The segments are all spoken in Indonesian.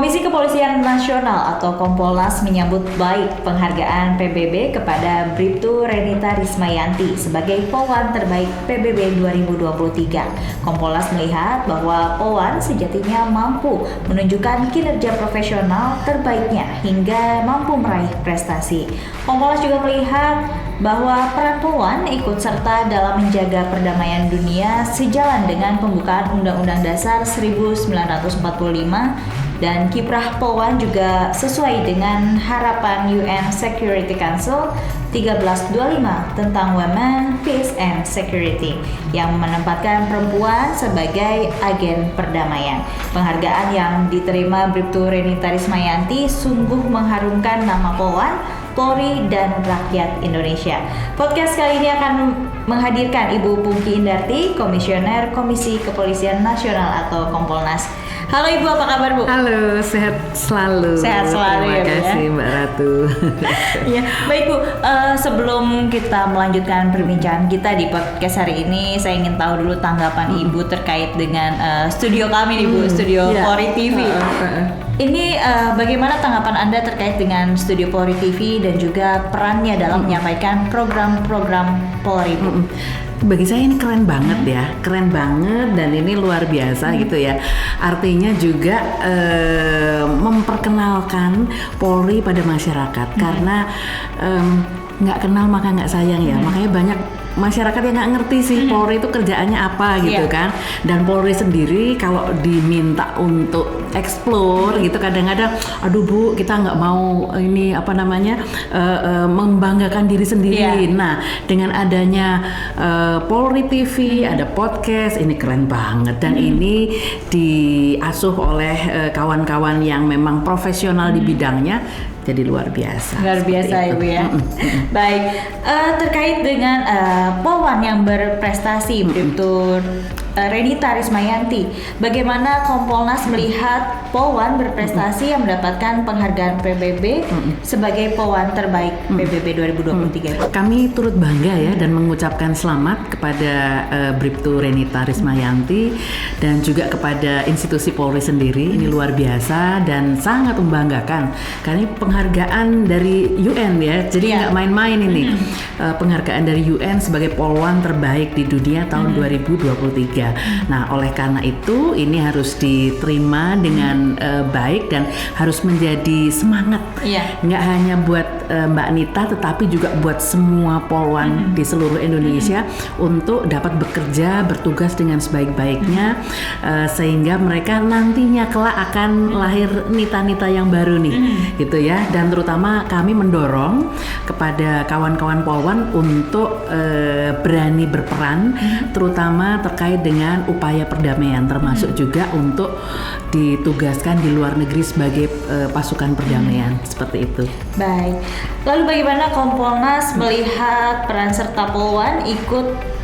Komisi Kepolisian Nasional atau Kompolnas menyambut baik penghargaan PBB kepada Bribtu Renita Rismayanti sebagai Polwan terbaik PBB 2023. Kompolnas melihat bahwa Polwan sejatinya mampu menunjukkan kinerja profesional terbaiknya hingga mampu meraih prestasi. Kompolnas juga melihat bahwa peran Polwan ikut serta dalam menjaga perdamaian dunia sejalan dengan pembukaan Undang-Undang Dasar 1945 dan kiprah Polwan juga sesuai dengan harapan UN Security Council 1325 tentang Women, Peace and Security yang menempatkan perempuan sebagai agen perdamaian. Penghargaan yang diterima Bribtu Renita Rismayanti sungguh mengharumkan nama Polwan, Polri, dan rakyat Indonesia. Podcast kali ini akan menghadirkan Ibu Pungki Indarti, Komisioner Komisi Kepolisian Nasional atau Kompolnas. Halo Ibu, apa kabar Bu? Halo, sehat selalu. Sehat selalu. Terima kasih ya, Mbak Ratu. Ya, baik Bu. Sebelum kita melanjutkan perbincangan kita di podcast hari ini, saya ingin tahu dulu tanggapan Ibu terkait dengan studio kami nih Bu, studio Polri TV. Ini bagaimana tanggapan Anda terkait dengan studio Polri TV dan juga perannya dalam menyampaikan program-program Polri Bu? Bagi saya ini keren banget ya, keren banget dan ini luar biasa gitu ya. Artinya juga memperkenalkan Polri pada masyarakat karena nggak kenal maka nggak sayang ya. Makanya banyak masyarakat yang nggak ngerti sih Polri itu kerjaannya apa gitu kan. Dan Polri sendiri kalau diminta untuk explore gitu kadang-kadang, aduh Bu, kita nggak mau ini apa namanya membanggakan diri sendiri. Nah, dengan adanya Polri TV, ada podcast, ini keren banget dan ini diasuh oleh kawan-kawan yang memang profesional di bidangnya. Jadi luar biasa. Luar biasa Ibu ya. Baik, terkait dengan Polwan yang berprestasi, Bribtu Renita Rismayanti, bagaimana Kompolnas melihat Polwan berprestasi yang mendapatkan penghargaan PBB sebagai Polwan terbaik PBB 2023? Kami turut bangga ya dan mengucapkan selamat kepada Bribtu Renita Rismayanti dan juga kepada institusi Polri sendiri. Ini luar biasa dan sangat membanggakan karena penghargaan dari UN ya, jadi nggak main-main ini. Penghargaan dari UN sebagai Polwan terbaik di dunia tahun 2023. Nah, oleh karena itu ini harus diterima dengan baik dan harus menjadi semangat. Nggak hanya buat Mbak Nita, tetapi juga buat semua Polwan di seluruh Indonesia untuk dapat bekerja, bertugas dengan sebaik-baiknya, sehingga mereka nantinya kelak akan lahir Nita-Nita yang baru nih, gitu ya. Dan terutama kami mendorong kepada kawan-kawan Polwan untuk berani berperan, terutama terkait dengan upaya perdamaian, termasuk juga untuk ditugaskan di luar negeri sebagai pasukan perdamaian, seperti itu. Baik, lalu bagaimana Kompolnas melihat peran serta Polwan ikut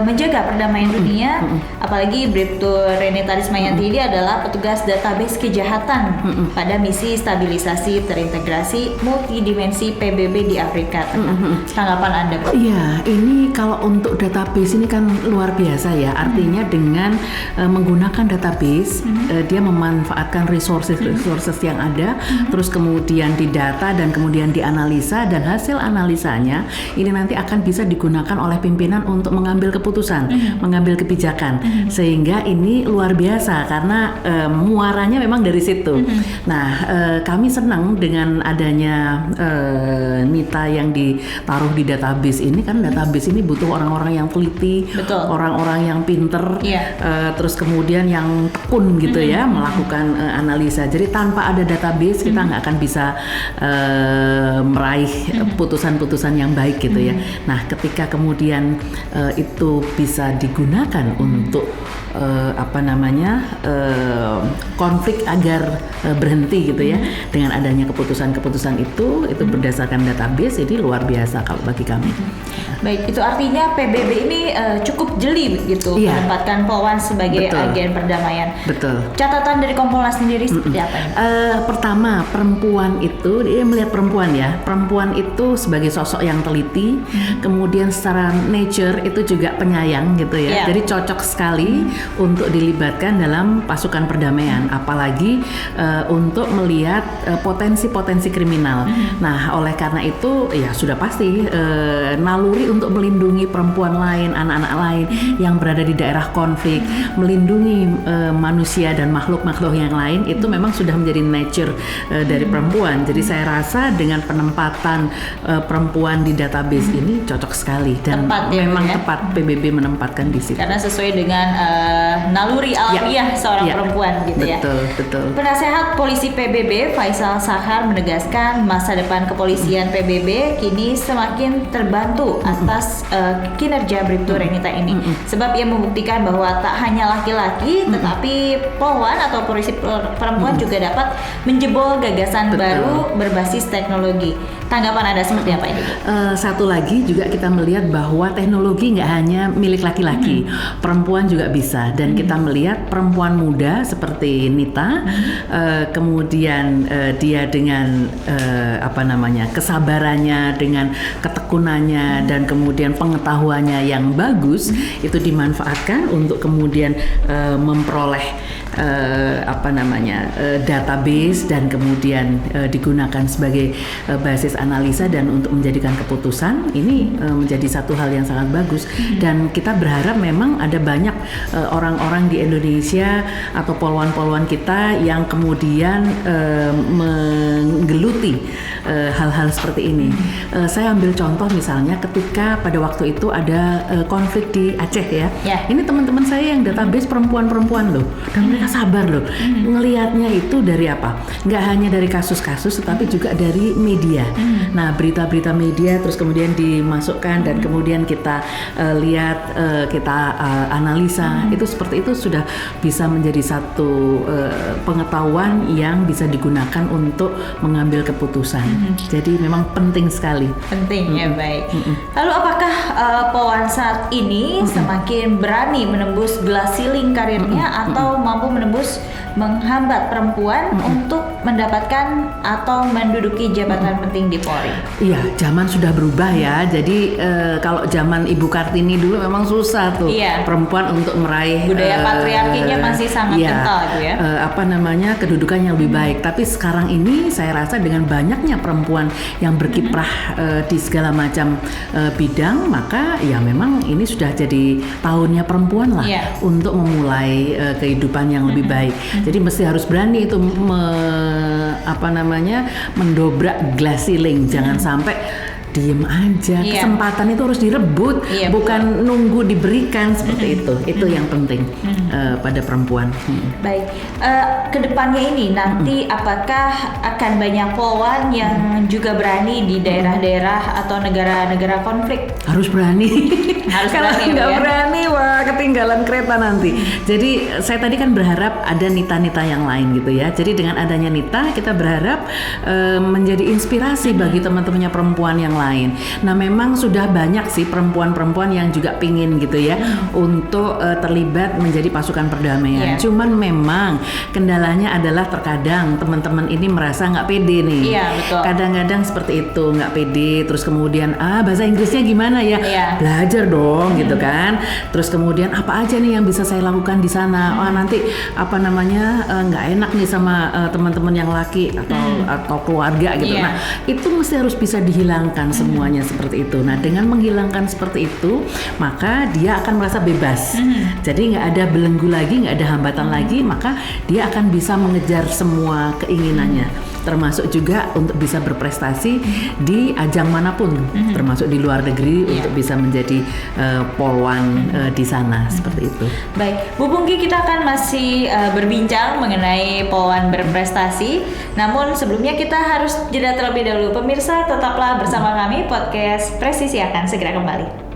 menjaga perdamaian dunia, apalagi Bribtu Renita Rismayanti ini adalah petugas database kejahatan pada misi stabilisasi terintegrasi multidimensi PBB di Afrika Tengah. Tanggapan Anda, Bu? Iya, ini kalau untuk database ini kan luar biasa ya. Artinya dengan menggunakan database, dia memanfaatkan resources yang ada, terus kemudian didata dan kemudian dianalisa, dan hasil analisanya ini nanti akan bisa digunakan oleh pimpinan untuk mengambil keputusan, mengambil kebijakan, sehingga ini luar biasa karena muaranya memang dari situ. Nah, kami senang dengan adanya Nita yang ditaruh di database ini, kan database ini butuh orang-orang yang teliti, orang-orang yang pinter, terus kemudian yang tekun gitu ya, melakukan analisa. Jadi tanpa ada database kita nggak akan bisa meraih putusan-putusan yang baik gitu ya. Nah, ketika kemudian itu bisa digunakan untuk konflik agar berhenti gitu ya, dengan adanya keputusan-keputusan itu berdasarkan database, ini luar biasa kalau bagi kami. Baik, itu artinya PBB ini cukup jeli gitu, menempatkan Polwan sebagai agen perdamaian. Betul. Catatan dari Kompolnas sendiri seperti apa? Pertama, perempuan itu dia melihat perempuan itu sebagai sosok yang teliti, kemudian secara nature itu juga penyayang gitu ya. Jadi cocok sekali untuk dilibatkan dalam pasukan perdamaian, apalagi untuk melihat potensi-potensi kriminal. Nah, oleh karena itu ya sudah pasti naluri untuk melindungi perempuan lain, anak-anak lain yang berada di daerah konflik, melindungi manusia dan makhluk-makhluk yang lain, itu memang sudah menjadi nature dari perempuan. Jadi saya rasa dengan penempatan perempuan di database ini cocok sekali dan tepat, ya, memang ya? tepat PBB menempatkan di situ. Karena sesuai dengan naluri alamiah seorang perempuan gitu ya. Betul. Penasehat Polisi PBB Faisal Sahar menegaskan masa depan kepolisian PBB kini semakin terbantu atas kinerja Bribtu Renita ini. Sebab ia membuktikan bahwa tak hanya laki-laki tetapi polwan atau polisi perempuan juga dapat menjebol gagasan baru berbasis teknologi. Tanggapan Anda seperti apa ini? Satu lagi juga kita melihat bahwa teknologi nggak hanya milik laki-laki, perempuan juga bisa. Dan kita melihat perempuan muda seperti Nita, kemudian dia dengan kesabarannya, dengan ketekunannya, dan kemudian pengetahuannya yang bagus, itu dimanfaatkan untuk kemudian memperoleh database dan kemudian digunakan sebagai basis analisa dan untuk menjadikan keputusan. Ini menjadi satu hal yang sangat bagus dan kita berharap memang ada banyak orang-orang di Indonesia atau polwan-polwan kita yang kemudian menggeluti hal-hal seperti ini. Saya ambil contoh misalnya ketika pada waktu itu ada konflik di Aceh ya. Ini teman-teman saya yang database perempuan-perempuan loh, dan mereka sabar loh. Ngelihatnya itu dari apa? Nggak hanya dari kasus-kasus, tetapi juga dari media. Nah, berita-berita media terus kemudian dimasukkan dan kemudian kita lihat, kita analisa. Itu seperti itu sudah bisa menjadi satu pengetahuan yang bisa digunakan untuk mengambil keputusan. Jadi memang penting sekali. Penting ya, baik. Lalu apakah polwan saat ini semakin berani menembus gelas ceiling karirnya atau mampu menembus menghambat perempuan untuk mendapatkan atau menduduki jabatan penting di Polri? Iya, zaman sudah berubah ya. Jadi kalau zaman Ibu Kartini dulu memang susah tuh perempuan untuk meraih budaya patriarkinya masih sangat kental gitu ya. Kedudukan yang lebih baik. Tapi sekarang ini saya rasa dengan banyaknya perempuan yang berkiprah di segala macam bidang, maka ya memang ini sudah jadi tahunnya perempuan lah untuk memulai kehidupan yang lebih baik. Jadi mesti harus berani itu mendobrak glass ceiling. Jangan sampai diem aja. Kesempatan itu harus direbut, bukan nunggu diberikan seperti itu. Itu yang penting pada perempuan. Baik, kedepannya ini nanti apakah akan banyak polwan yang juga berani di daerah-daerah atau negara-negara konflik? Harus berani. Kalau nggak berani, wah ketinggalan kereta nanti. Jadi saya tadi kan berharap ada Nita-Nita yang lain gitu ya. Jadi dengan adanya Nita, kita berharap menjadi inspirasi bagi teman-temannya perempuan yang lain. Nah, memang sudah banyak sih perempuan-perempuan yang juga pingin gitu ya untuk terlibat menjadi pasukan perdamaian. Cuman memang kendalanya adalah terkadang teman-teman ini merasa nggak pede nih. Kadang-kadang seperti itu, nggak pede. Terus kemudian bahasa Inggrisnya gimana ya? Belajar dong gitu kan. Terus kemudian apa aja nih yang bisa saya lakukan di sana? Nanti nggak enak nih sama teman-teman yang laki atau keluarga gitu. Nah, itu mesti harus bisa dihilangkan semuanya seperti itu. Nah, dengan menghilangkan seperti itu, maka dia akan merasa bebas. Jadi nggak ada belenggu lagi, nggak ada hambatan lagi, maka dia akan bisa mengejar semua keinginannya. Termasuk juga untuk bisa berprestasi di ajang manapun, termasuk di luar negeri untuk bisa menjadi polwan di sana seperti itu. Baik, Bu Pungki, kita akan masih berbincang mengenai polwan berprestasi. Namun sebelumnya kita harus jeda terlebih dahulu. Pemirsa, tetaplah bersama kami. Podcast Presisi akan segera kembali.